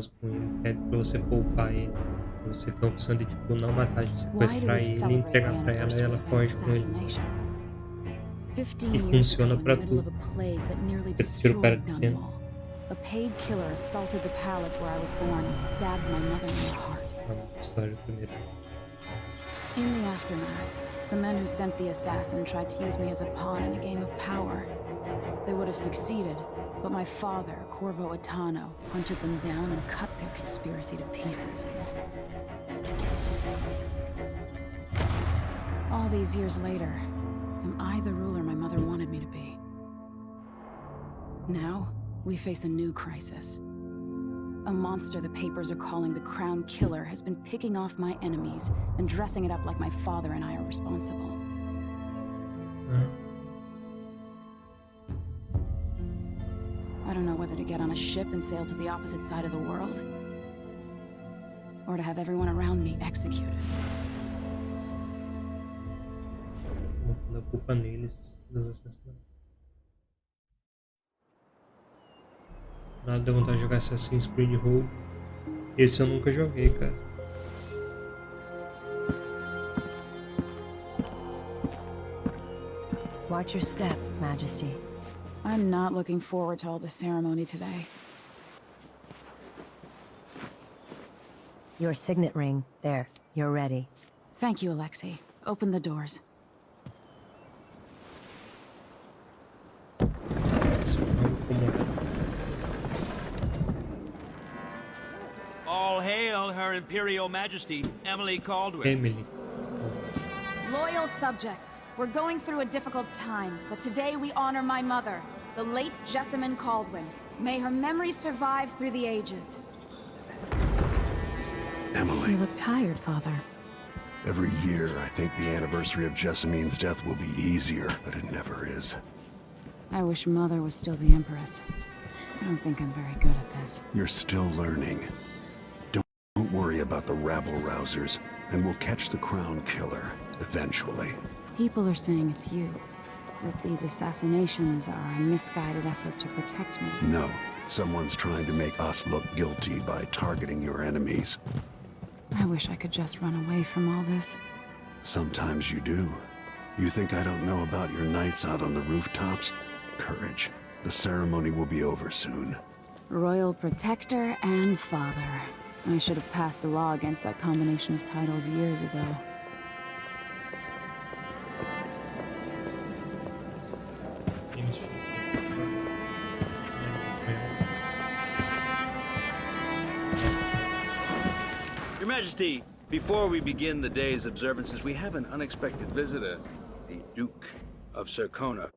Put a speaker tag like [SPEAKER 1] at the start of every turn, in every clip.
[SPEAKER 1] com ele, pede pra você poupar ele. Você tem a opção de, tipo, não matar, de
[SPEAKER 2] Why do
[SPEAKER 1] sequestrar
[SPEAKER 2] we
[SPEAKER 1] ele e
[SPEAKER 2] celebrate the
[SPEAKER 1] entregar pra ela e
[SPEAKER 2] anniversary
[SPEAKER 1] ela
[SPEAKER 2] of an
[SPEAKER 1] foge com ele.
[SPEAKER 2] assassination?
[SPEAKER 1] E
[SPEAKER 2] 15 years ago,
[SPEAKER 1] funciona
[SPEAKER 2] in the
[SPEAKER 1] pra
[SPEAKER 2] middle of
[SPEAKER 1] tudo.
[SPEAKER 2] a plague that nearly
[SPEAKER 1] Você tira o cara
[SPEAKER 2] destroyed
[SPEAKER 1] de cena.
[SPEAKER 2] Dunwall, a paid killer assaulted the palace where I was born and stabbed my mother in the heart.
[SPEAKER 1] A história do primeiro.
[SPEAKER 2] In the aftermath, the men who sent the assassin tried to use me as a pawn in a game of power. They would have succeeded, but my father, Corvo Attano, hunted them down and cut their conspiracy to pieces. All these years later, am I the ruler my mother wanted me to be? Now, we face a new crisis. A monster the papers are calling the Crown Killer has been picking off my enemies and dressing it up like my father and I are responsible. I don't know whether to get on a ship and sail to the opposite side of the world, or to have everyone around me executed.
[SPEAKER 1] Não culpa neles dos assassinatos. Nada deu vontade de jogar Assassin's Creed Rogue. Esse eu nunca joguei, cara.
[SPEAKER 3] Watch your step, Majesty.
[SPEAKER 2] I'm not looking forward to all the ceremony today.
[SPEAKER 3] Your signet ring. There. You're ready.
[SPEAKER 2] Thank you, Alexei. Open the doors.
[SPEAKER 1] Esse jogo como
[SPEAKER 4] All hail Her Imperial Majesty, Emily Caldwell.
[SPEAKER 1] Emily.
[SPEAKER 2] Loyal subjects, we're going through a difficult time, but today we honor my mother, the late Jessamine Caldwell. May her memory survive through the ages.
[SPEAKER 5] Emily,
[SPEAKER 2] You look tired, Father.
[SPEAKER 5] every year I think the anniversary of Jessamine's death will be easier, but it never is.
[SPEAKER 2] I wish Mother was still the Empress. I don't think I'm very good at this.
[SPEAKER 5] You're still learning. Don't worry about the rabble-rousers, and we'll catch the Crown Killer, eventually.
[SPEAKER 2] People are saying it's you. That these assassinations are a misguided effort to protect me.
[SPEAKER 5] No, someone's trying to make us look guilty by targeting your enemies.
[SPEAKER 2] I wish I could just run away from all this.
[SPEAKER 5] Sometimes you do. You think I don't know about your nights out on the rooftops? Courage. The ceremony will be over soon.
[SPEAKER 2] Royal Protector and Father. I should have passed a law against that combination of titles years ago.
[SPEAKER 4] Your Majesty, before we begin the day's observances, we have an unexpected visitor, the Duke of Sercona.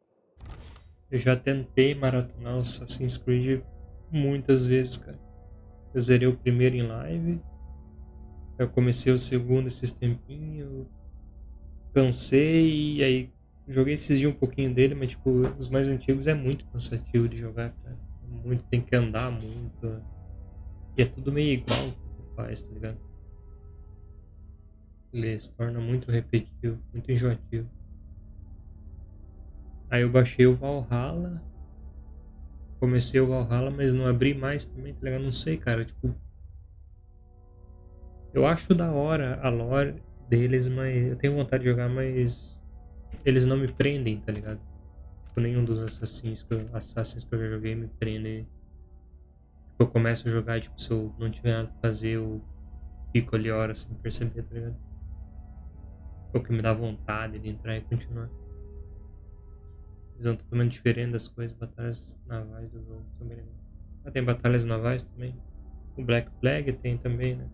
[SPEAKER 1] Eu já tentei maratonar o Assassin's Creed muitas vezes, cara. Eu zerei o primeiro em live. Eu comecei o segundo esses tempinhos. Cansei e aí joguei esses dias um pouquinho dele, mas tipo, os mais antigos é muito cansativo de jogar, cara. Muito, tem que andar muito. E é tudo meio igual que tu faz, tá ligado? Ele se torna muito repetitivo, muito enjoativo. Aí eu baixei o Valhalla. Comecei o Valhalla, mas não abri mais também, tá ligado? Não sei, cara, tipo... Eu acho da hora a lore deles, mas eu tenho vontade de jogar, mas... Eles não me prendem, tá ligado? Tipo, nenhum dos Assassins que eu já joguei me prende. Tipo, eu começo a jogar, tipo, se eu não tiver nada pra fazer, eu fico ali horas sem perceber, tá ligado? O que me dá vontade de entrar e continuar. Visão totalmente diferente das coisas, batalhas navais do jogo são bem legais. Ah, tem batalhas navais também. O Black Flag tem também, né?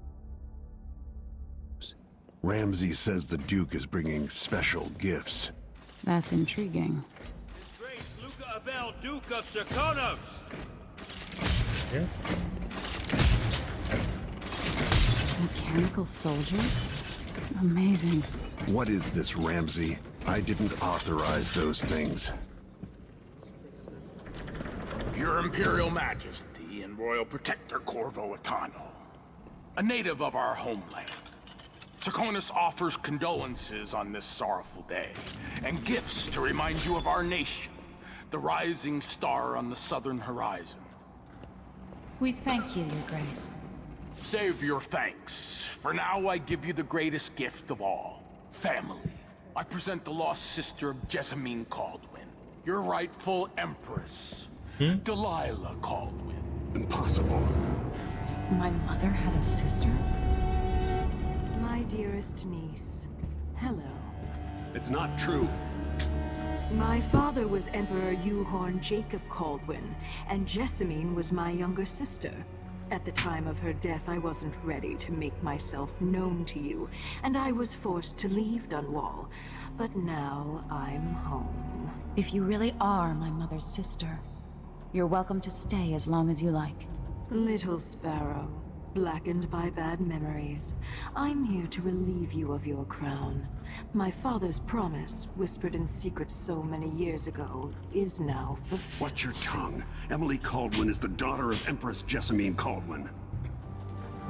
[SPEAKER 5] Ramsay says the Duke is bringing special gifts.
[SPEAKER 2] That's intriguing.
[SPEAKER 4] His Grace Luca Abel, Duke of Serconos!
[SPEAKER 1] É?
[SPEAKER 2] Mechanical soldiers? Amazing.
[SPEAKER 5] What is this, Ramsay? I didn't authorize those things.
[SPEAKER 6] Your Imperial Majesty and Royal Protector Corvo Attano, a native of our homeland. Serconis offers condolences on this sorrowful day, and gifts to remind you of our nation, the rising star on the southern horizon.
[SPEAKER 2] We thank you, Your Grace.
[SPEAKER 6] Save your thanks. For now, I give you the greatest gift of all. Family. I present the lost sister of Jessamine Caldwin. Your rightful empress. Delilah Caldwin.
[SPEAKER 5] Impossible.
[SPEAKER 2] My mother had a sister?
[SPEAKER 7] My dearest niece, hello.
[SPEAKER 5] It's not true.
[SPEAKER 7] My father was Emperor Yuhorn Jacob Caldwin, and Jessamine was my younger sister. At the time of her death, I wasn't ready to make myself known to you, and I was forced to leave Dunwall. But now I'm home.
[SPEAKER 2] If you really are my mother's sister, you're welcome to stay as long as you like.
[SPEAKER 7] Little Sparrow, blackened by bad memories, I'm here to relieve you of your crown. My father's promise, whispered in secret so many years ago, is now fulfilled.
[SPEAKER 5] Watch your tongue. Emily Caldwin is the daughter of Empress Jessamine Caldwin.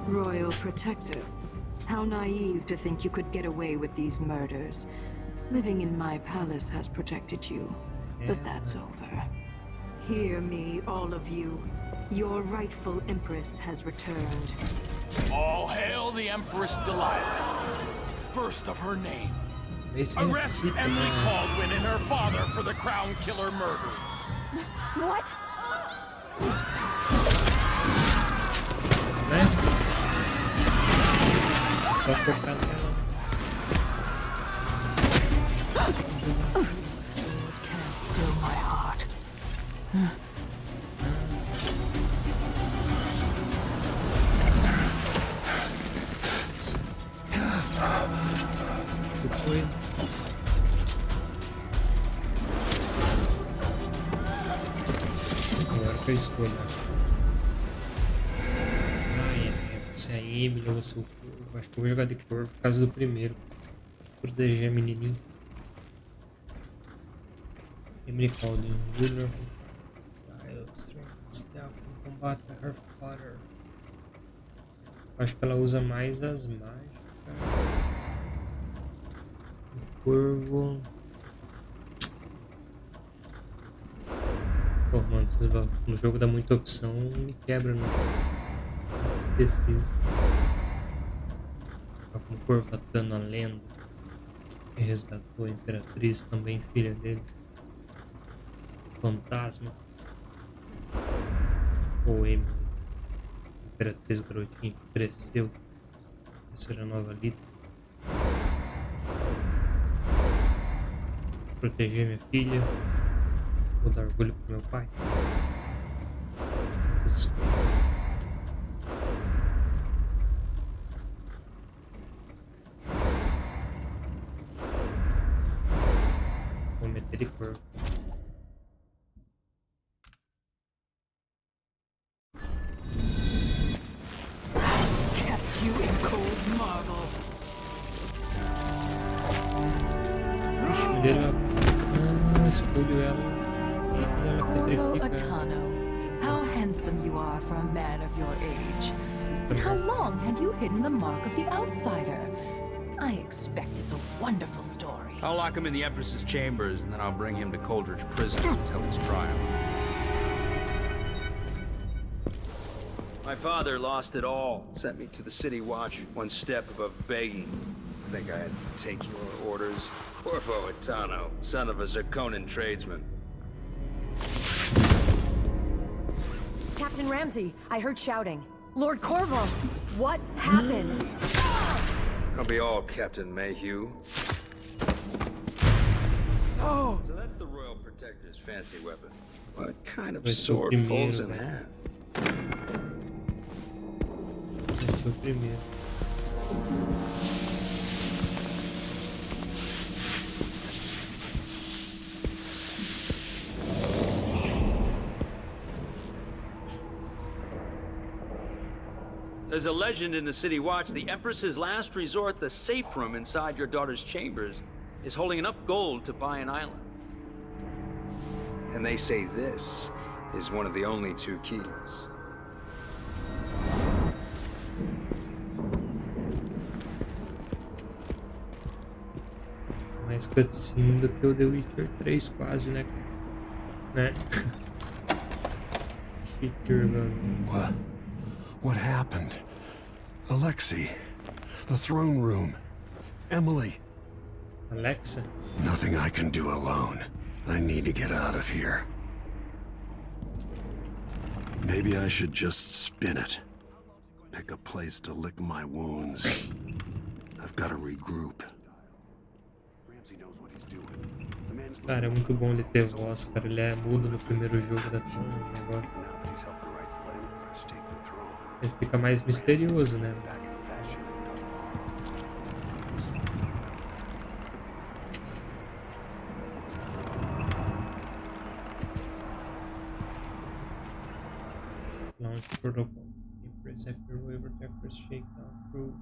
[SPEAKER 7] Royal Protector. How naive to think you could get away with these murders. Living in my palace has protected you, but that's over. Hear me, all of you. Your rightful Empress has returned.
[SPEAKER 6] All hail the Empress Delilah. First of her name. Arrest Emily Caldwin and her father for the Crown Killer murder.
[SPEAKER 2] What?
[SPEAKER 1] Só cortar nela.
[SPEAKER 7] Sword can't still my heart.
[SPEAKER 1] Chutou ele. Agora que eu escolho. Ai, você aí, me levou seu corvo. Acho que eu vou jogar de corvo por causa do primeiro. Proteger a menininha. Emily Caldwin, ruler who strength, stealth and combat her father. Acho que ela usa mais as mágicas. O corvo. Pô, mano, no jogo dá muita opção, me quebra, não. Preciso. O corvo atando a lenda que resgatou a Imperatriz, também filha dele. Fantasma. Ou Emily, Imperatriz garotinha que cresceu. Essa era a nova líder. Proteger minha filha. Vou dar orgulho pro meu pai. Muitas escolhas. Vou meter de corpo.
[SPEAKER 7] Cast you in cold marble.
[SPEAKER 1] Vixe, me deu ela. Escolho ela. E ela
[SPEAKER 7] Corvo
[SPEAKER 1] petrifica.
[SPEAKER 7] Atano, how handsome you are for a man of your age. And how long had you hidden the mark of the outsider? I expect it's a wonderful story.
[SPEAKER 4] I'll lock him in the Empress's chambers, and then I'll bring him to Coldridge Prison to tell his trial. My father lost it all. Sent me to the City Watch, one step above begging. Think I had to take your orders? Corvo Atano, son of a Zirconan tradesman.
[SPEAKER 3] Captain Ramsey, I heard shouting. Lord Corvo, what happened?
[SPEAKER 4] I'll be all Captain Mayhew.
[SPEAKER 6] Oh!
[SPEAKER 4] So that's the Royal Protector's fancy weapon. What kind of
[SPEAKER 1] Esse é o
[SPEAKER 4] sword folds in
[SPEAKER 1] primeiro.
[SPEAKER 4] half?
[SPEAKER 1] Esse é o primeiro.
[SPEAKER 4] There's a legend in the City Watch, the Empress's last resort, the safe room inside your daughter's chambers, is holding enough gold to buy an island. And they say this is one of the only two keys.
[SPEAKER 1] Mais cutscene do que o The Witcher 3 quase, né? shit here about
[SPEAKER 5] What? What happened? Alexei. The throne room. Emily.
[SPEAKER 1] Alexa.
[SPEAKER 5] Nothing I can do alone. I need to get out of here. Maybe I should just spin it. Pick a place to lick my wounds. I've got to regroup.
[SPEAKER 1] Cara, é muito bom ele ter voz, cara. Ele é mudo no primeiro jogo da negócio. Ele fica mais misterioso, né? Launch protocol. Press after wave protectors shakedown proof.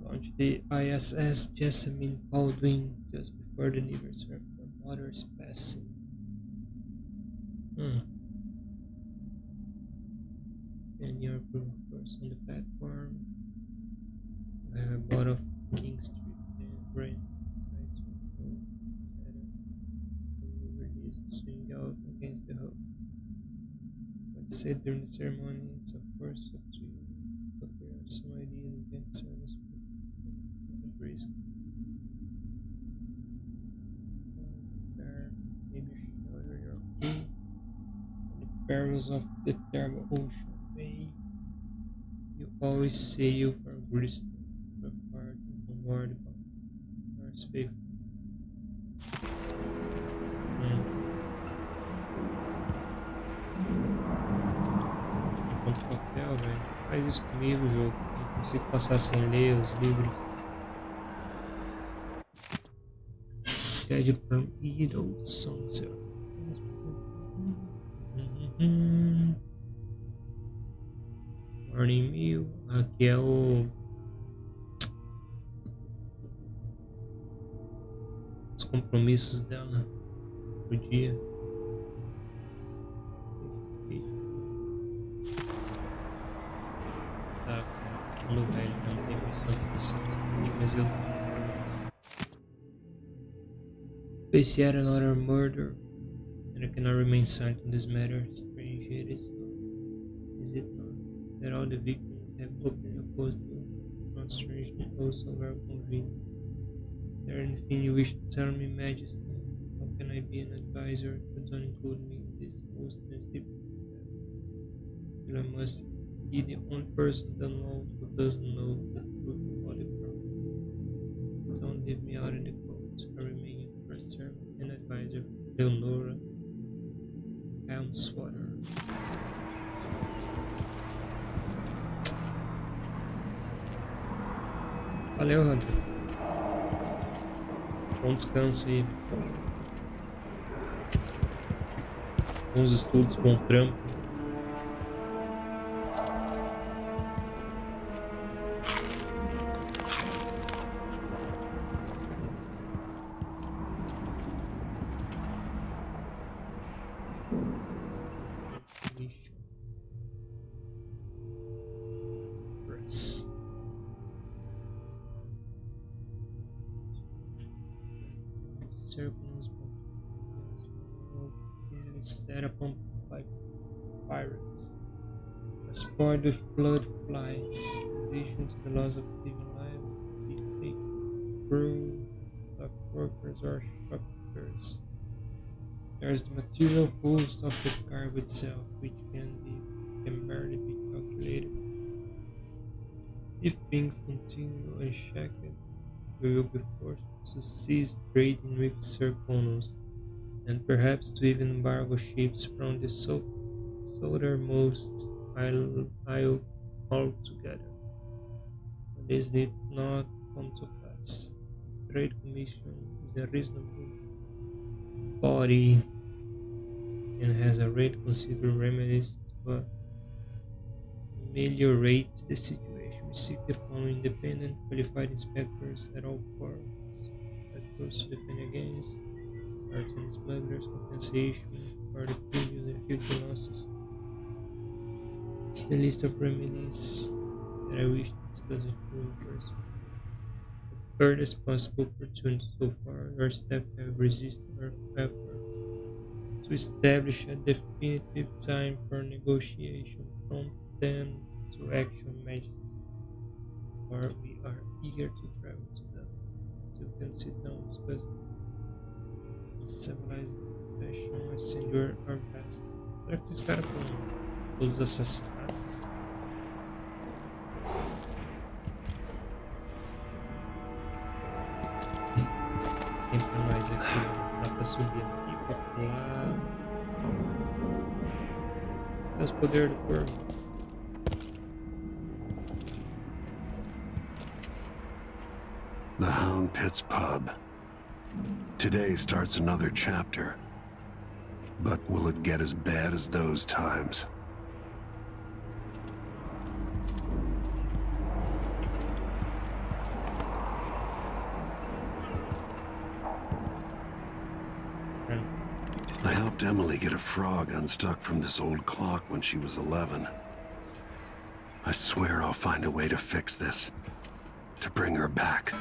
[SPEAKER 1] Launch the ISS Jessamine Baldwin just before the anniversary of her mother's passing. And you're approved first on the platform. I have a bottle of King Street and Brent. Released swing out against the hook. What said during the ceremony is of course up to you, but there are some ideas against service with risk. There, maybe you should order your crew on the perils of the terrible ocean. May you always sail for Bristol, for part and word about our faithful. Enquanto papel, velho. Faz isso comigo, jogo. Não consigo passar sem ler os livros. Scheduled from Edo Sunset. Morning Meal. Aqui é os compromissos dela pro dia. Tá, no velho não tem mais tanto paciência, mas eu face yet another murder, and I cannot remain silent on this matter. Strange it is not, is it not, that all the victims have openly opposed you? Not strange, and also very convenient. Is there anything you wish to tell me, Majesty? How can I be an advisor, but don't include me in this most sensitive matter? I must be the only person in the world who doesn't know the truth about the problem. Don't leave me out in the cold. I remain your first term and advisor, Leonora Helmswater. Valeu, Hunter. Bom descanso aí. Bons estudos, bom trampo. Set upon by pirates, spoiled with blood flies, in addition to the loss of living lives, the crew, dock workers or shopkeepers. There's the material cost of the cargo itself, which can barely be calculated. If things continue unchecked, we will be forced to cease trading with Serkonos, and perhaps to even embargo ships from the southernmost isle altogether. But this did not come to pass. The Trade Commission is a reasonable body and has already considered remedies to ameliorate the situation. We seek the following independent, qualified inspectors at all ports that goes to defend against arts and smugglers, compensation for the previous and future losses. It's the list of remedies that I wish to discuss with you in person. The furthest possible opportunity so far, your staff have resisted our efforts. to establish a definitive time for negotiation. Prompt them to action, Majesty, or we are eager to travel to them. You can sit down and discuss civilized fashion and send our best. Será que esses caras foram todos assassinados? Tem pra nós aqui, dá pra subir aqui, pra pular. É os poderes do corpo.
[SPEAKER 5] The Hound Pit's pub. Today starts another chapter. But will it get as bad as those times? I helped Emily get a frog unstuck from this old clock when she was 11. I swear I'll find a way to fix this. To bring her back.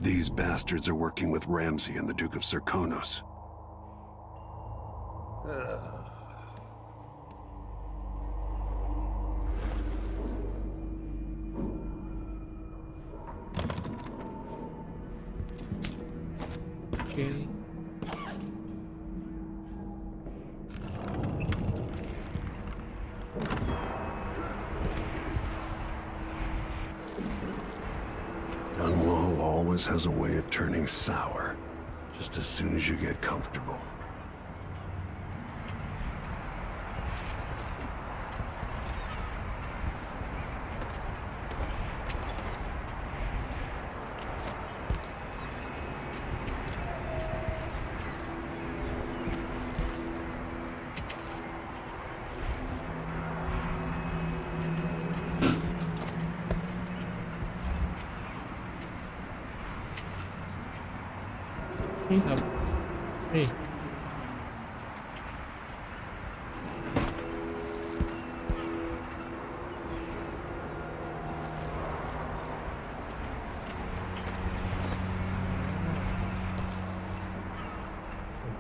[SPEAKER 5] These bastards are working with Ramsay and the Duke of Serkonos.
[SPEAKER 1] Okay.
[SPEAKER 5] Dunwall always has a way of turning sour, just as soon as you get comfortable.
[SPEAKER 1] Hey, hey.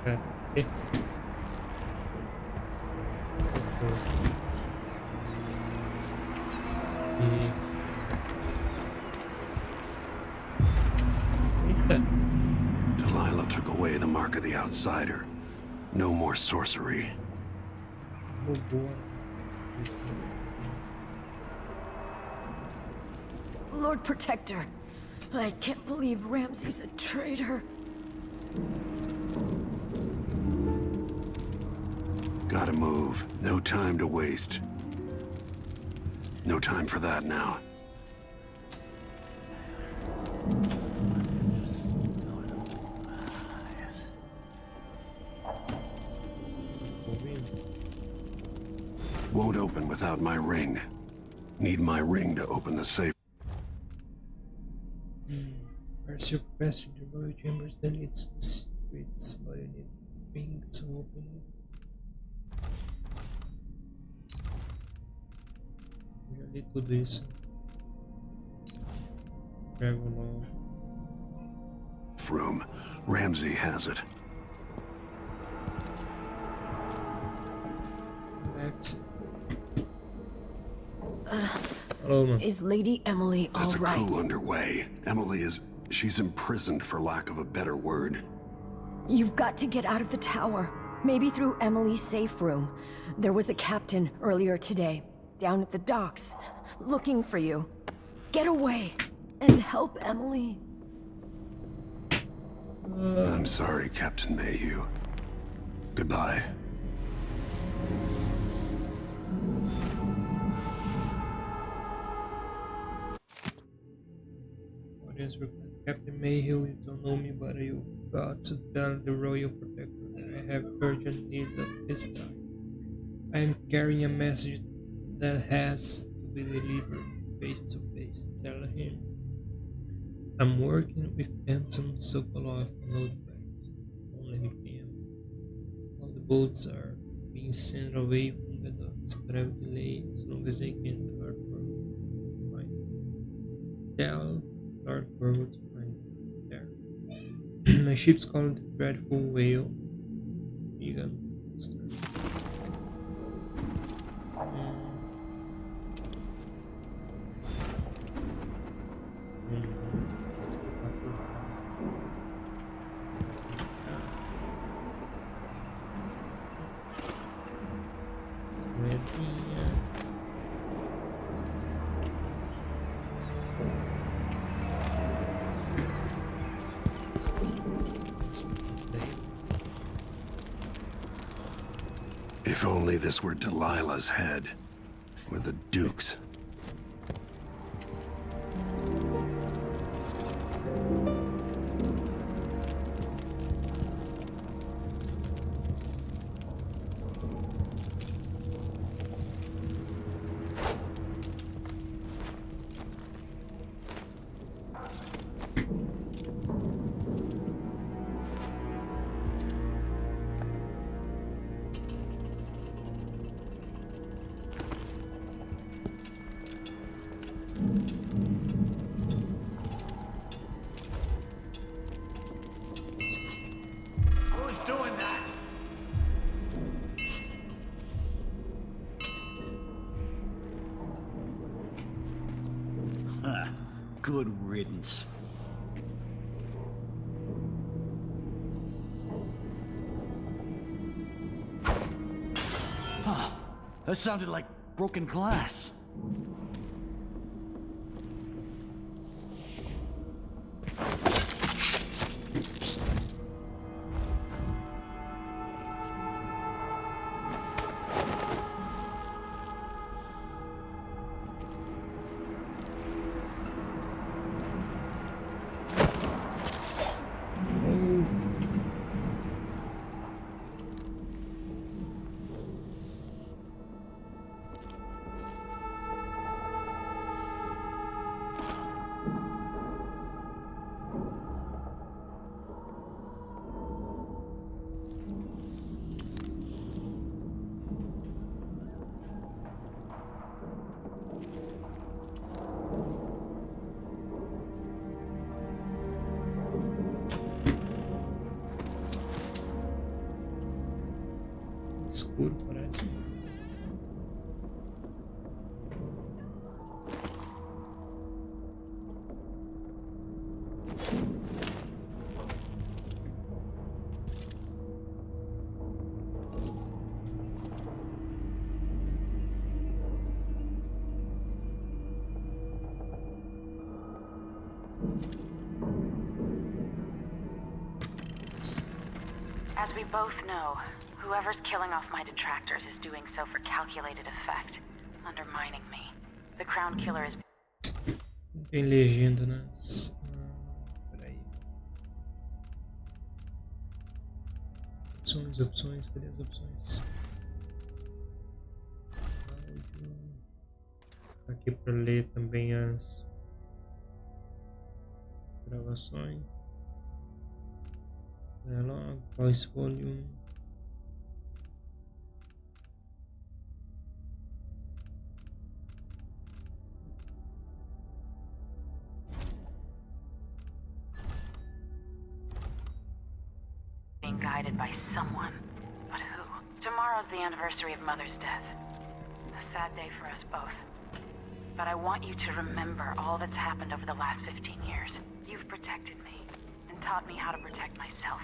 [SPEAKER 1] Okay. Hey.
[SPEAKER 5] Delilah took away the mark of the outsider. No more sorcery.
[SPEAKER 1] Oh boy.
[SPEAKER 3] Lord Protector, I can't believe Ramsay's a traitor.
[SPEAKER 5] Gotta move. No time to waste. No time for that now. Won't open without my ring. Need my ring to open the safe.
[SPEAKER 1] First you pass to the royal chambers, then it's the streets, but you need a ring to open it. Já li tudo isso. Travel along.
[SPEAKER 5] Room. Ramsay has it.
[SPEAKER 1] Max. Hello, man.
[SPEAKER 3] Is Lady Emily all
[SPEAKER 5] There's a
[SPEAKER 3] right?
[SPEAKER 5] coup underway. Emily is... she's imprisoned, for lack of a better word.
[SPEAKER 3] You've got to get out of the tower. Maybe through Emily's safe room. There was a captain earlier today, down at the docks, looking for you. Get away and help Emily.
[SPEAKER 5] I'm sorry, Captain Mayhew. Goodbye.
[SPEAKER 1] Audience request. Captain Mayhew, you don't know me, but you got to tell the Royal Protector that I have urgent need of his time. I am carrying a message that has to be delivered. face to face. Tell him I'm working with Anton Sokolov and old friends. Don't let him. All the boats are being sent away from the docks, but I will delay as long as I can. Lord Corvo, find tell Lord Corvo to find there. My ship's called the Dreadful Whale. Vegan monster.
[SPEAKER 5] If only this were Delilah's head, or the Duke's.
[SPEAKER 6] Who's doing that?
[SPEAKER 8] Good riddance. Huh. That sounded like broken glass.
[SPEAKER 1] Escuro, parece.
[SPEAKER 9] As we both know, whoever's killing off my detractors is doing so for calculated effect, undermining me. The Crown Killer is...
[SPEAKER 1] Tem legenda nas... peraí. Opções, cadê as opções? Áudio. Aqui para ler também as gravações. Dialogue, voice volume.
[SPEAKER 9] being guided by someone. But who? Tomorrow's the anniversary of Mother's death. A sad day for us both. But I want you to remember all that's happened over the last 15 years. You've protected me, and taught me how to protect myself.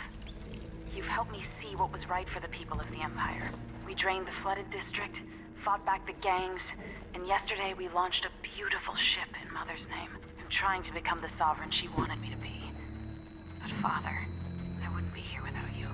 [SPEAKER 9] You've helped me see what was right for the people of the Empire. We drained the flooded district, fought back the gangs, and yesterday we launched a beautiful ship in Mother's name. I'm trying to become the sovereign she wanted me to be. But Father, I wouldn't be here without you.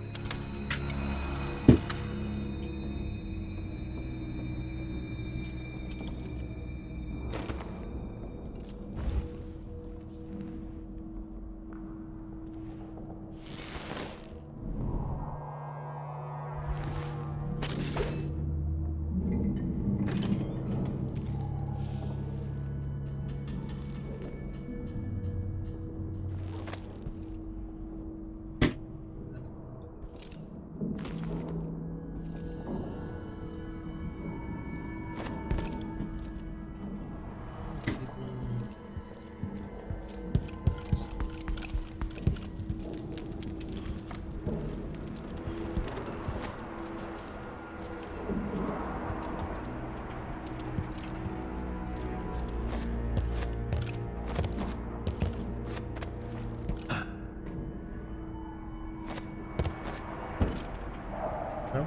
[SPEAKER 1] Não?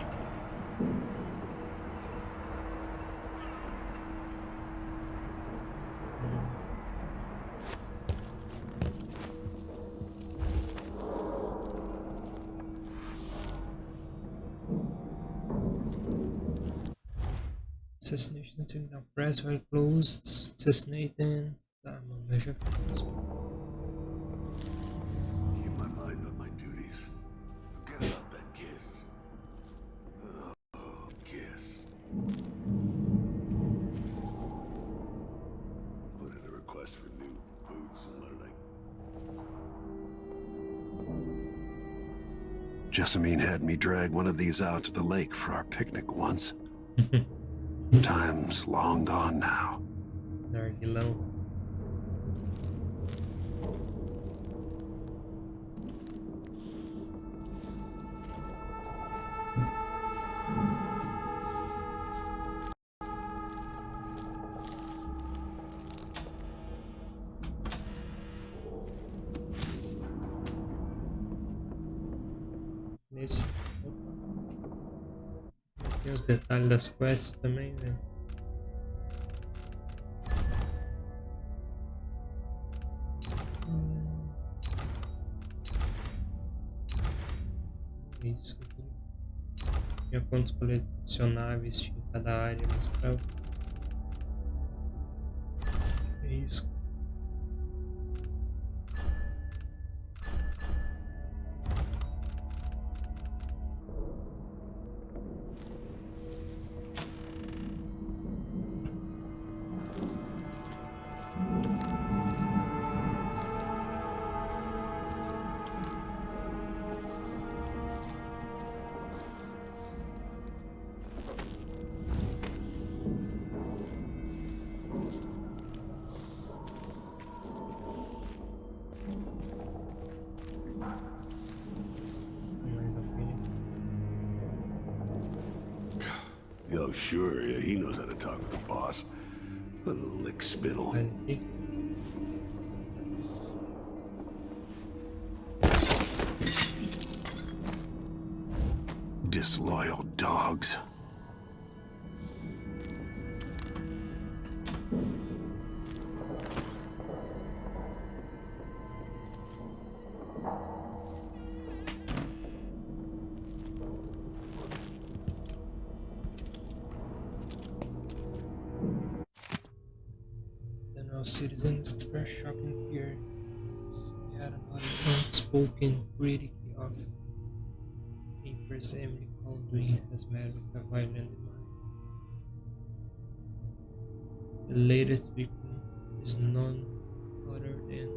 [SPEAKER 1] Assassination to now press while closed. Assassinating. Tá, mano, eu já fiz isso.
[SPEAKER 5] Keep my mind on my duties. Forget about that kiss. Oh, kiss. Put in a request for new boots and learning. Jessamine had me drag one of these out to the lake for our picnic once. Time's long gone now.
[SPEAKER 1] Already low. Nesse. Tem os detalhes das quests também, né? Isso. Tinha quantos colecionáveis tinha em cada área, mostrava. É isso.
[SPEAKER 5] Yo, sure, yeah, he knows how to talk with the boss. What a lick spittle.
[SPEAKER 1] Olha aqui.
[SPEAKER 5] Disloyal dogs.
[SPEAKER 1] Citizens express shocking fear. Yet another outspoken critic of Empress Emily Caldwell has met with a violent demise. The latest victim is none other than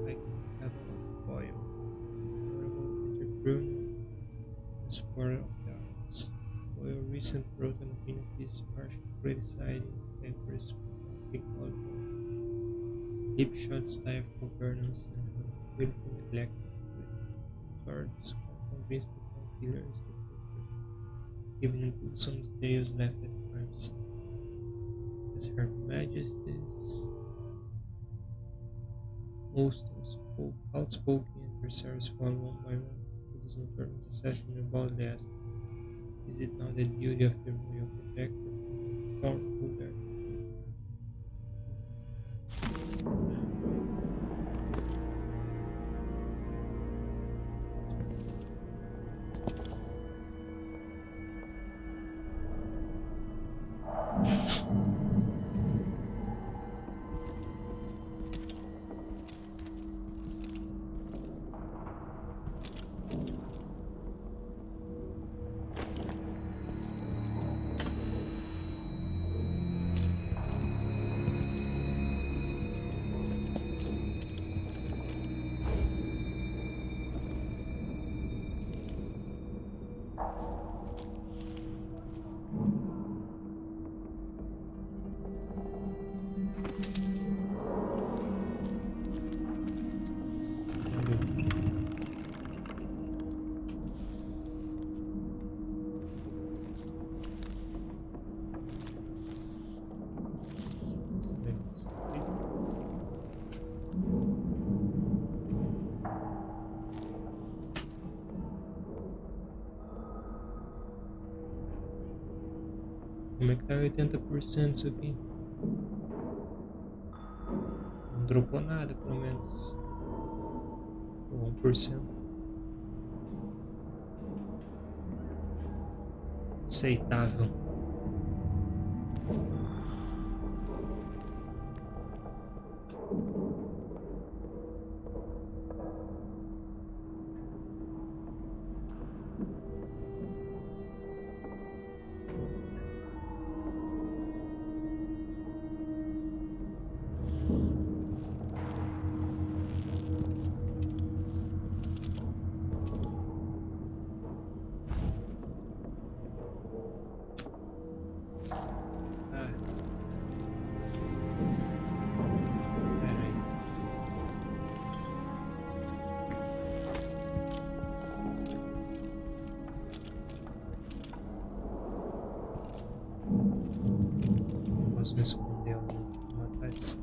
[SPEAKER 1] Viking Cavalry Boyle, honorable entrepreneur and supporter of the arts. Boyle recently wrote an opinion piece harshly criticizing Empress Caldwell. Slipshod style of governance and her willful neglect towards convinced the killers the culprit, even gruesome details left at the crime scene. As Her Majesty's most outspoken adversaries fall one by one to this notorious assassin and boldly asked, is it not the duty of the royal protector to powerful guard? como é que tá 80% isso aqui? Não dropou nada, pelo menos. 1%. Aceitável. Posso me esconder uma atrás.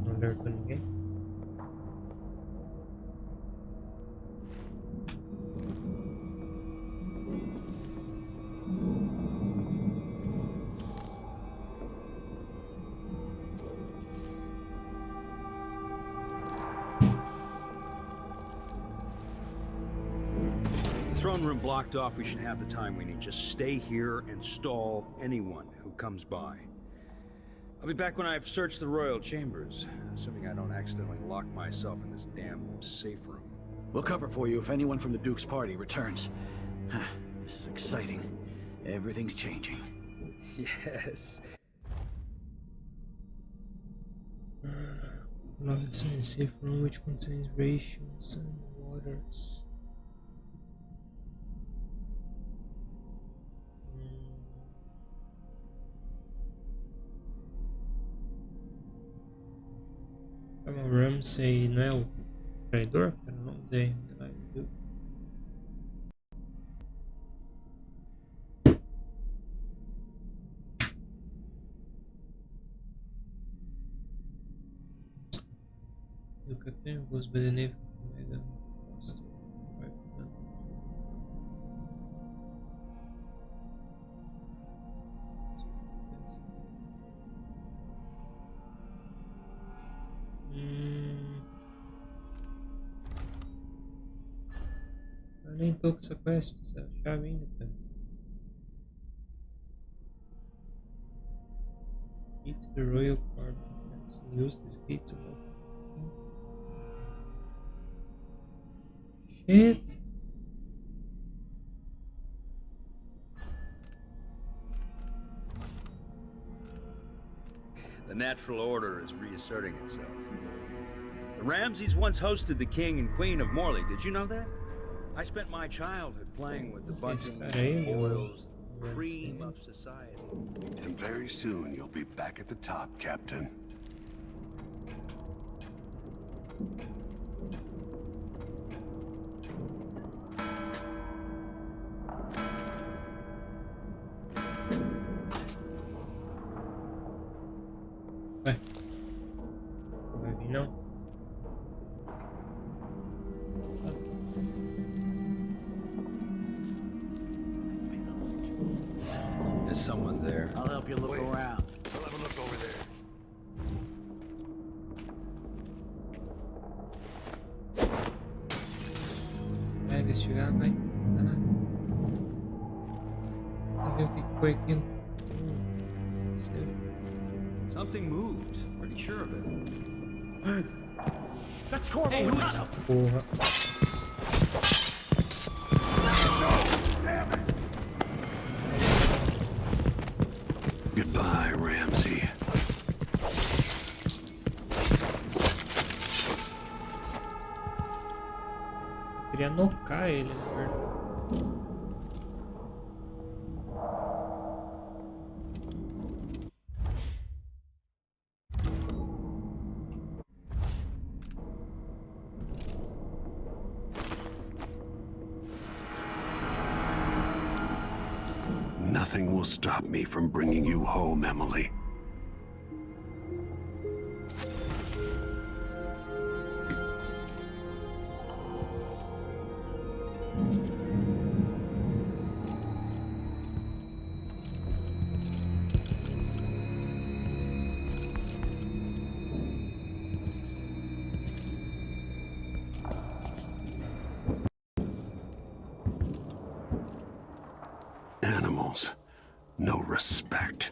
[SPEAKER 1] Não alertou ninguém.
[SPEAKER 4] Throne room blocked off, we should have the time we need. Just stay here and stall anyone who comes by. I'll be back when I've searched the royal chambers, assuming I don't accidentally lock myself in this damn safe room.
[SPEAKER 8] We'll cover for you if anyone from the Duke's party returns. This is exciting. Everything's changing.
[SPEAKER 4] Yes.
[SPEAKER 1] Locked in a safe room which contains rations and waters. O Ramsay não é o traidor? Cara, não sei. The captain was by the name of Megan. Eu nem tô com essa quest, essa chave ainda, cara. Key to the Royal Carbon. Use this key to open. Shit!
[SPEAKER 4] The natural order is reasserting itself. The Ramsays once hosted the king and queen of Morley. Did you know that? I spent my childhood playing with the buttons, oils, cream of society.
[SPEAKER 5] And very soon you'll be back at the top, Captain.
[SPEAKER 1] Vai. Não vai vir não?
[SPEAKER 4] There's someone there.
[SPEAKER 8] I'll help you look around.
[SPEAKER 5] I'll have a look over there.
[SPEAKER 1] Vai investigar, vai. Vai lá. Vai ver o que foi aquilo.
[SPEAKER 4] Something moved. Pretty sure of it.
[SPEAKER 8] That's Corvo.
[SPEAKER 4] Hey, who is...
[SPEAKER 1] Porra.
[SPEAKER 5] Goodbye, Ramsay.
[SPEAKER 1] Queria nocar ele, na verdade.
[SPEAKER 5] Nothing will stop me from bringing you home, Emily. Animals, no respect.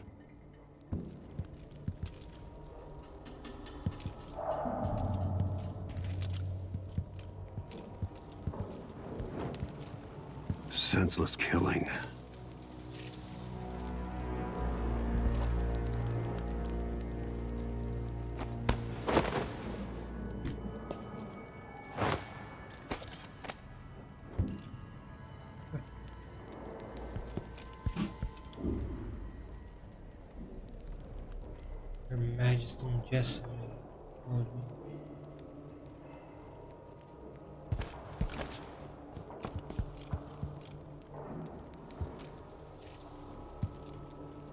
[SPEAKER 5] Senseless killing.
[SPEAKER 1] Her Majesty Jessamine called me.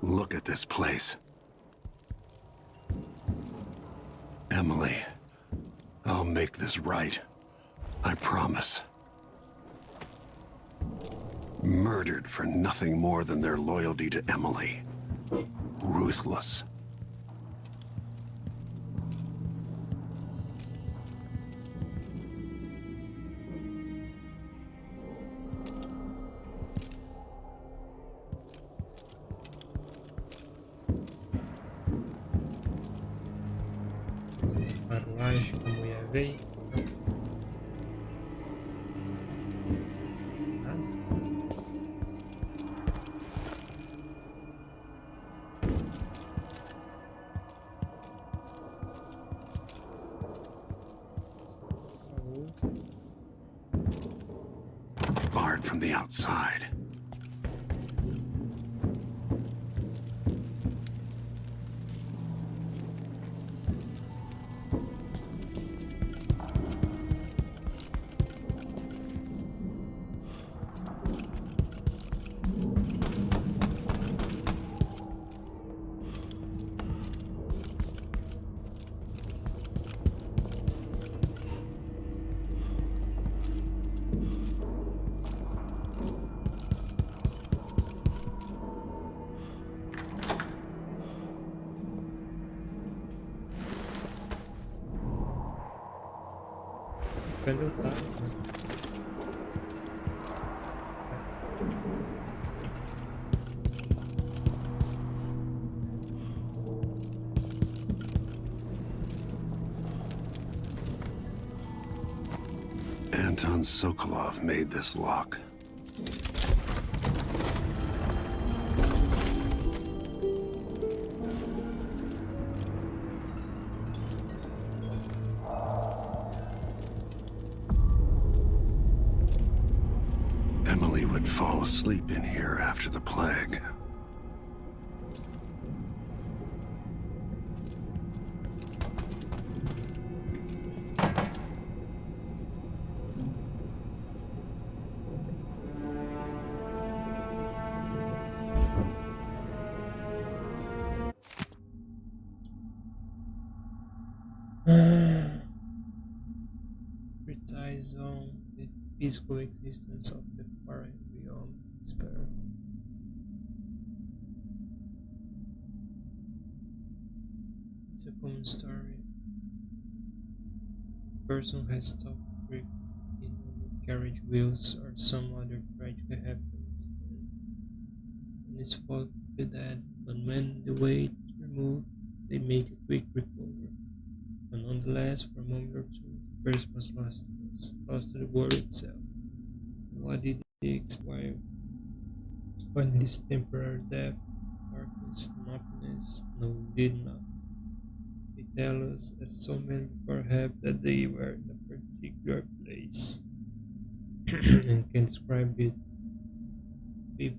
[SPEAKER 5] Look at this place. Emily, I'll make this right. I promise. Murdered for nothing more than their loyalty to Emily. Ruthless.
[SPEAKER 1] Carruagem que a mulher veio.
[SPEAKER 5] Barred from the outside.
[SPEAKER 1] Quando eu tava.
[SPEAKER 5] Anton Sokolov made this lock. Emily would fall asleep in here after the plague.
[SPEAKER 1] Relies on the physical existence of the foreign beyond despair. It's a common story. A person has stopped breathing on the carriage wheels or some other tragic happens and is thought to be dead, but when the weight is removed, they make a quick recovery. But nonetheless, for a moment or two, the person was lost to the world itself. What did they expire? When this temporary death, darkness, nothingness, no, did not. They tell us, as so many before have, that they were in a particular place. and can describe it with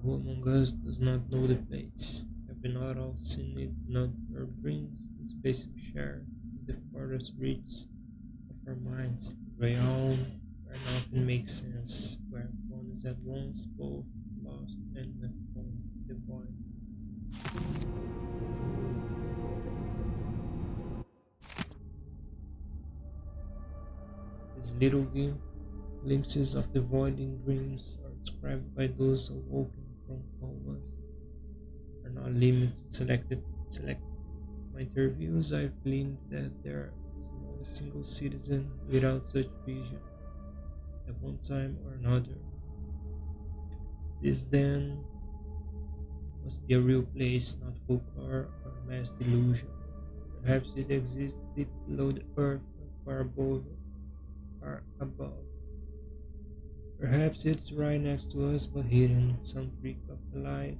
[SPEAKER 1] who among us does not know the place? Have we not all seen it, not our dreams? The space we share is the farthest reach of our minds, the realm where nothing makes sense, where one is at once both lost and divine. These little glimpses of the void in dreams are described by those awoken from comas, are not limited to selected. My interviews, I've gleaned that there is not a single citizen without such visions at one time or another. This then must be a real place, not folklore or mass delusion. Perhaps it exists deep below the earth or far above. Perhaps it's right next to us but hidden, some trick of the light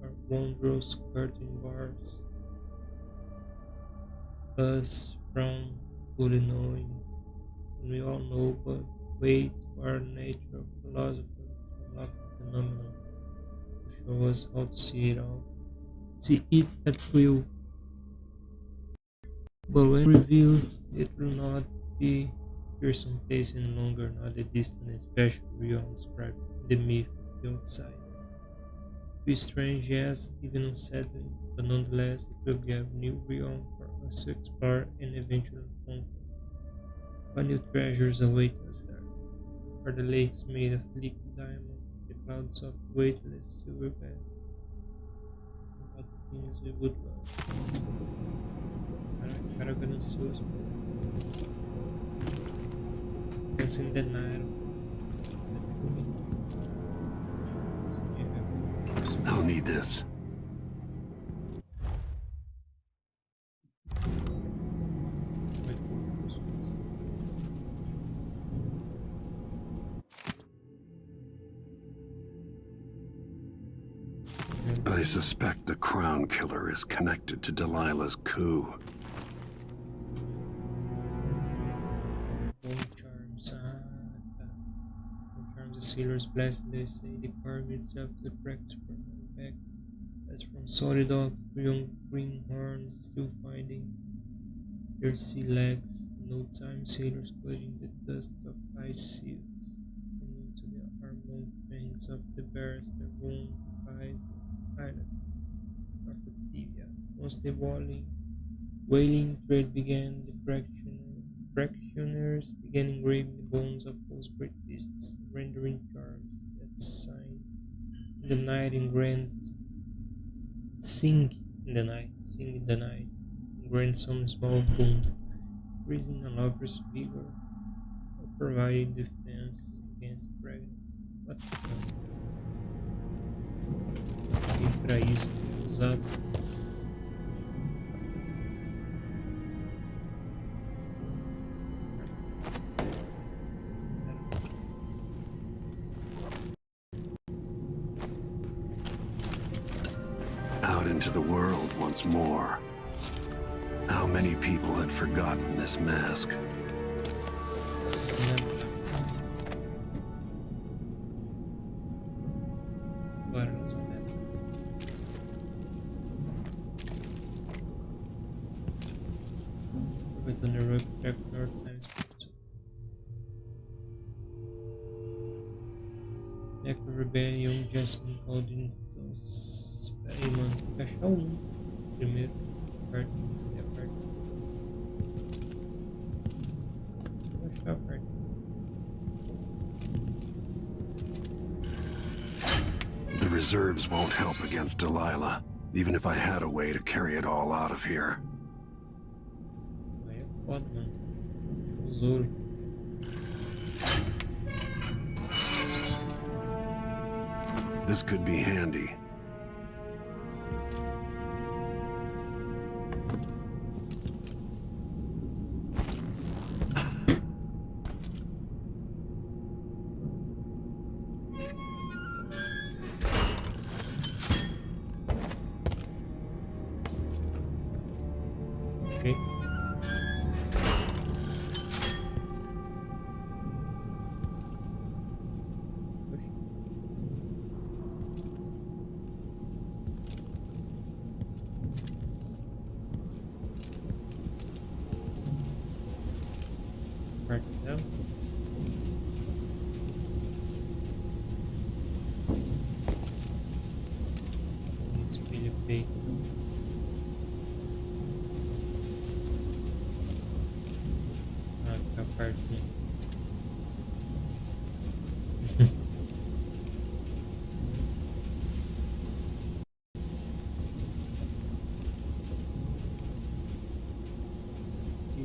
[SPEAKER 1] or wondrous curtain bars us from fully knowing. And we all know, but wait for the nature of philosophers to unlock the phenomenon, to show us how to see it at will. But when revealed, it will not be fearsome place any longer, not a distant and special realm described in the myth of the outside. Be strange, yes, even unsettling, but nonetheless it will be a new realm for us to explore and eventually conquer. What new treasures await us there? Are the lakes made of liquid diamond, the clouds of weightless silver bass? What things we would love? Cara ganancioso. Pensa em denário.
[SPEAKER 5] I'll need this. I suspect the Crown Killer is connected to Delilah's coup.
[SPEAKER 1] The sailors blessed, they say, the carving itself to the practice from back, as from solid dogs to young greenhorns still finding their sea legs. In no time, sailors clutching the tusks of ice seals, and into the arm-long fangs of the bears that roamed the islands of Activia. Once the whaling trade began, the practitioners began engraving the bones of those great beasts, rendering charms that sign in the night and sing in the night, and grant some small boon, increasing a lover's vigor or providing defense against pregnancy. What para isso usado
[SPEAKER 5] Out into the world once more. How many people had forgotten this mask?
[SPEAKER 1] with an heroic North times 2. After rebellion, Jasmine called in those experiments cachorro primeiro parte e a parte vou achar a parte
[SPEAKER 5] The reserves won't help against Delilah, even if I had a way to carry it all out of here.
[SPEAKER 1] aí é foda, mano. Tesouro.
[SPEAKER 5] This could be handy.
[SPEAKER 1] Ok. Oxi. Martelo. Espelho feito. Ah, que a parte.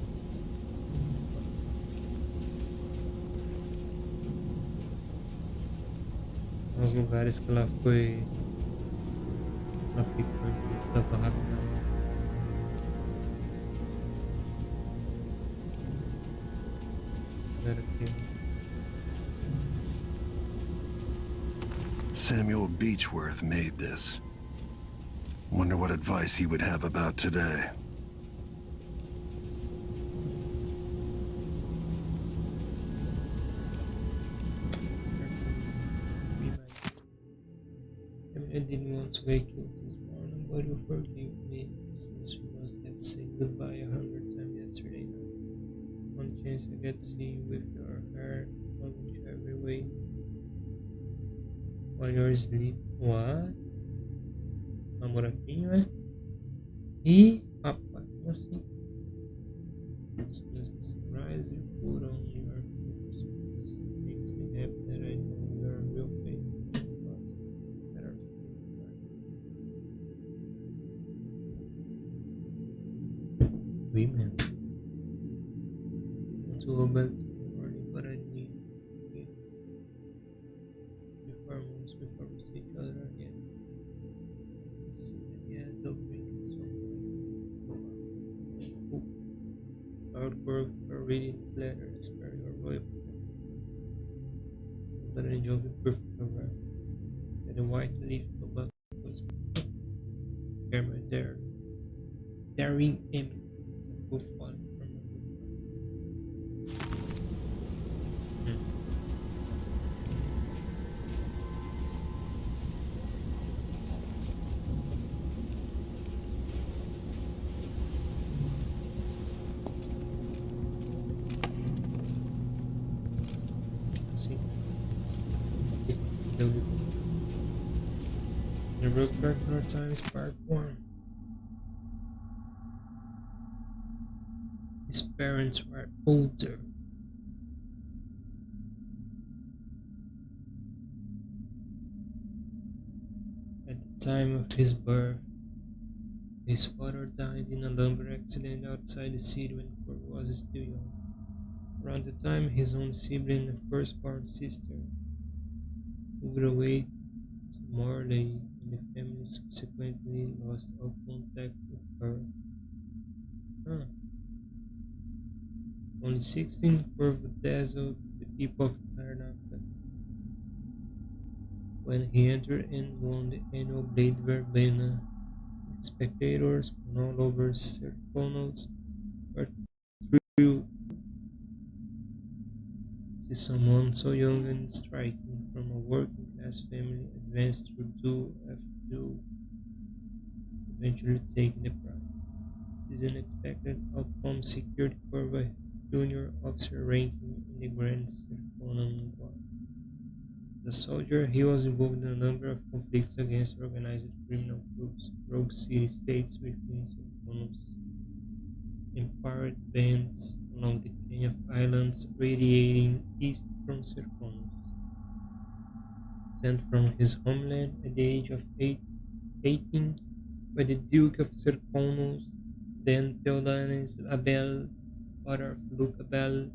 [SPEAKER 1] Isso. Os lugares que ela foi. Ela ficou tanto rápido. Era aqui.
[SPEAKER 5] Samuel Beechworth made this. Wonder what advice he would have about today.
[SPEAKER 1] I didn't want to wake you this morning, but you forgive me since we must have said goodbye 100 times yesterday night. One chance I get to see you with your hair flowing into every way while you're asleep. What? Um buraquinho, é? Ih, rapaz, como assim? As soon as the sunrise, you put on your clothes. Makes me happy that I know your real face. Better see women. I want to go back to the morning, but I need to before months before we see each other again. See that he has a drinking somewhere. Hard work for reading this letter, spare your royal protection. But I enjoy the perfect right. That the white leaf of the was German there. Daring Emily. Both falling from a Sim. The Rook Backdoor Times Part 1. His parents were older. At the time of his birth, his father died in a lumber accident outside the city when Cor was still young. Around the time his own sibling, the firstborn sister, moved away to Morley, and the family subsequently lost all contact with her. Only 16 Corvo dazzled the people of Karnataka when he entered and won the annual Blade Verbena. Spectators from all over Serkonos were thrilled to see someone so young and striking from a working class family advance through duel after duel, eventually taking the prize. This unexpected outcome secured Corvo a junior officer ranking in the Grand Serkonan Guard. As a soldier, he was involved in a number of conflicts against organized criminal groups, rogue city-states within Serkonos, and pirate bands along the chain of islands radiating east from Serkonos. Sent from his homeland at the age of 18 by the Duke of Serkonos, then Theodanes Abel, father of Luke Abel,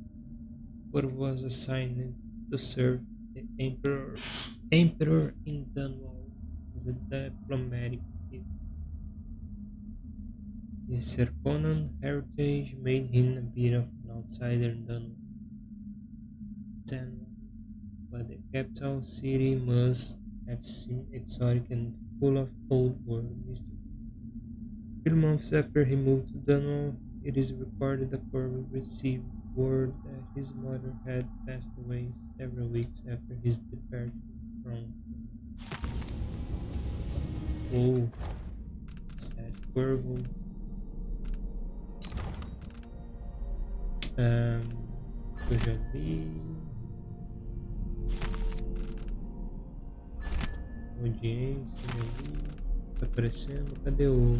[SPEAKER 1] Corvo was assigned to serve the Emperor in Dunwall as a diplomatic chief. His Serkonan heritage made him a bit of an outsider in Dunwall, but the capital city must have seemed exotic and full of old world mystery. A few months after he moved to Dunwall, it is recorded that Corvo received word that his mother had passed away several weeks after his departure from. Oh, said Corvo. Eu já vi. Audiência, já vi. Tá aparecendo. Cadê o.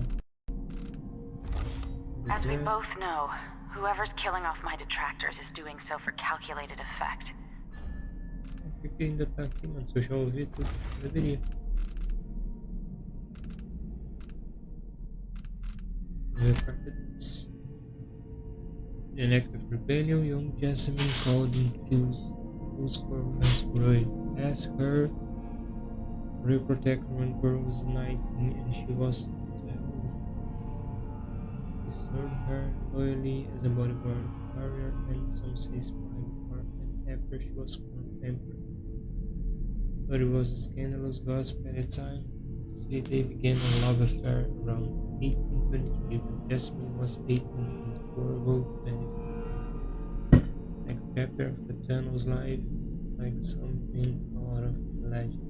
[SPEAKER 9] As we both know, whoever's killing off my detractors is doing so for calculated effect.
[SPEAKER 1] Por que ainda tá aqui, mano? Se eu já ouvi tudo, deveria. In an act of rebellion, young Jessamine called in choose Corvo's bride as her real protector when Corvo was 19 and she was 12. He served her loyally as a bodyguard, warrior, and some say spy before and after she was crowned empress. But it was a scandalous gossip at the time. See, they began a love affair around 1823 when Jessamine was 18 and Corvo 24. Next chapter of Eternal's life is like something out of a legend.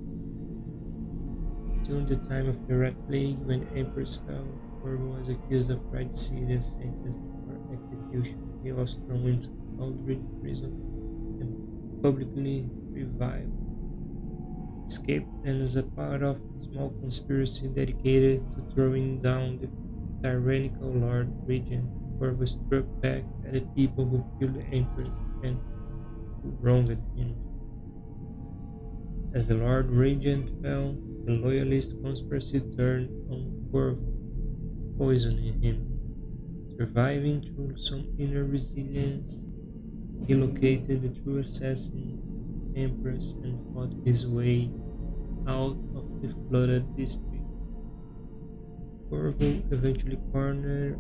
[SPEAKER 1] During the time of the Red Plague, when the Empress fell, Corvo was accused of fratricide and sentenced for execution. He was thrown into Aldrich prison and publicly reviled. Escaped and as a part of a small conspiracy dedicated to throwing down the tyrannical Lord Regent, Corvo struck back at the people who killed the Empress and who wronged him. As the Lord Regent fell, the Loyalist conspiracy turned on Corvo, poisoning him. Surviving through some inner resilience, he located the true assassin, Empress, and fought his way out of the flooded district. Corvo eventually cornered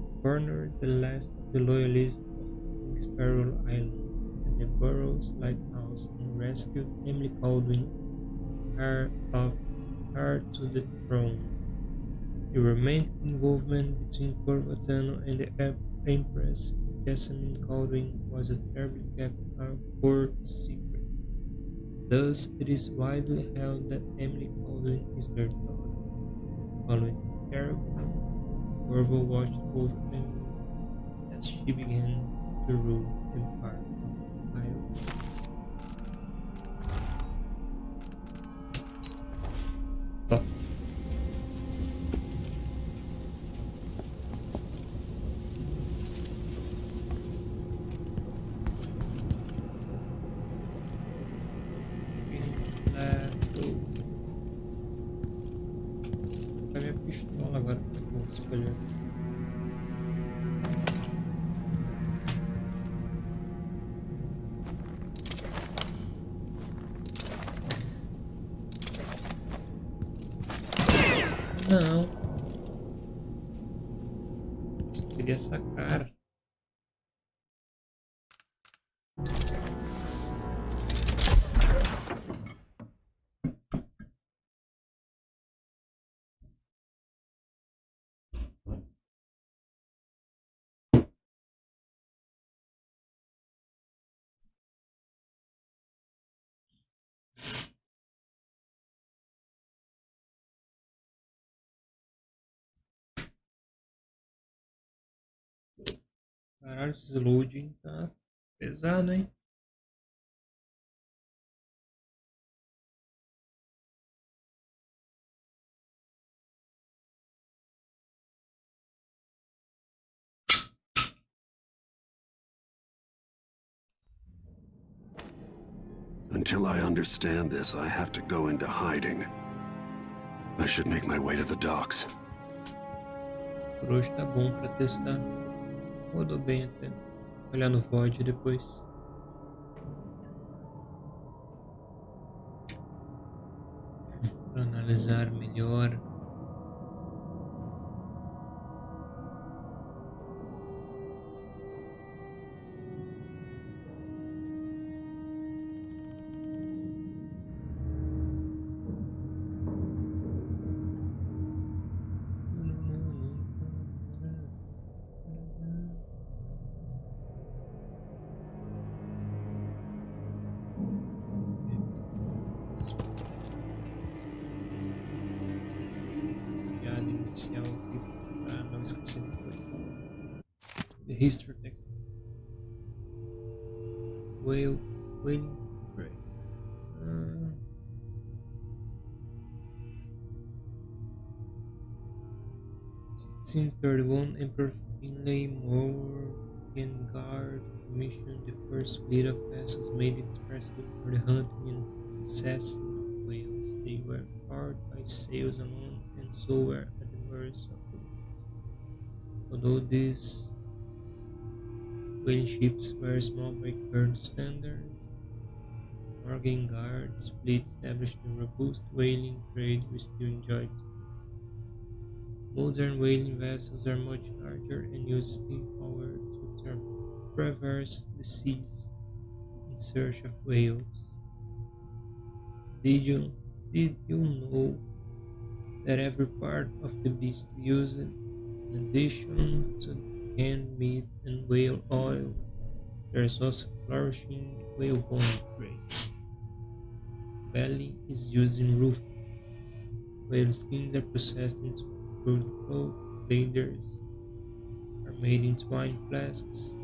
[SPEAKER 1] the last of the Loyalists of Sparrow Island at the Burrows Lighthouse and rescued Emily Caldwin, heir to the throne. The romantic involvement between Corvo Attano and the Empress Jessamine Caldwin was a terribly kept court secret. Thus, it is widely held that Emily Caldwin is their daughter. Following the terrible, Corvo watched over Emily as she began to rule the Empire of Isles. Oh. Let's go. A minha pistola agora, como é que eu vou escolher? Não. Só queria sacar. Caralho, esse loading tá pesado, hein?
[SPEAKER 5] Until I understand this, I have to go into hiding. I should make my way to the docks.
[SPEAKER 1] Por hoje tá bom pra testar. Rodou bem até. Olhar no VOD depois. Pra analisar melhor. inicial aqui para não esquecer depois. The History Text. Wailing Phrase. 1631, Emperor Finlay Morgengaard commissioned the first fleet of vessels made expressly for the hunting and assessing of whales. They were powered by sails alone and so were at the mercy of the winds. Although these whaling ships were small by current standards, Morgengaard's fleet established a robust whaling trade we still enjoy. Modern whaling vessels are much larger and use steam power to traverse the seas in search of whales. Did you know that every part of the beast used, in addition to canned meat and whale oil, there is also flourishing whalebone trade? Belly is used in roofing. Whale skins are processed into crude cloth. Leathers are made into wine flasks.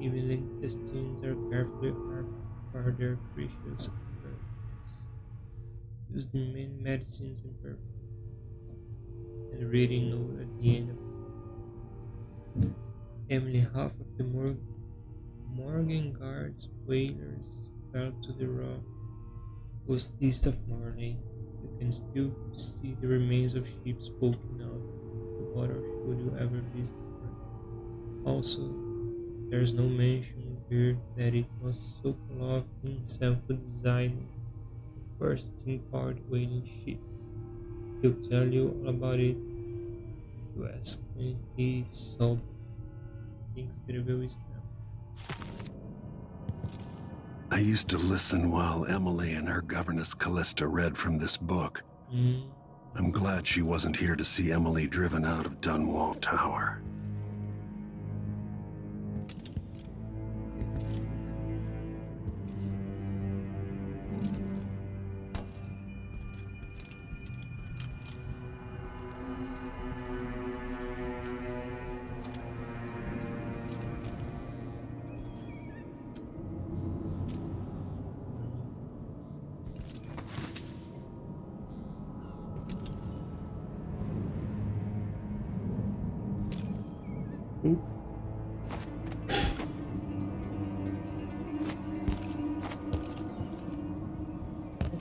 [SPEAKER 1] Even intestines are carefully harvested for their precious properties. Used in many medicines and perfumes. And a reading note at the end of it. Emily, half of the Morgengaard's whalers fell to the rock coast east of Marley. You can still see the remains of ships poking out of the water should you ever visit her. Also, there is no mention here that it was Sokolov himself who designed the first steam-powered whaling ship. He'll tell you all about it if you ask when he sob. Quem escreveu isso mesmo?
[SPEAKER 5] I used to listen while Emily and her governess Callista read from this book. I'm glad she wasn't here to see Emily driven out of Dunwall Tower.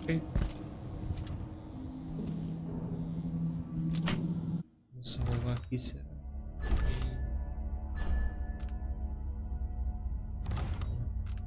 [SPEAKER 1] Ok. Vou salvar aqui, será?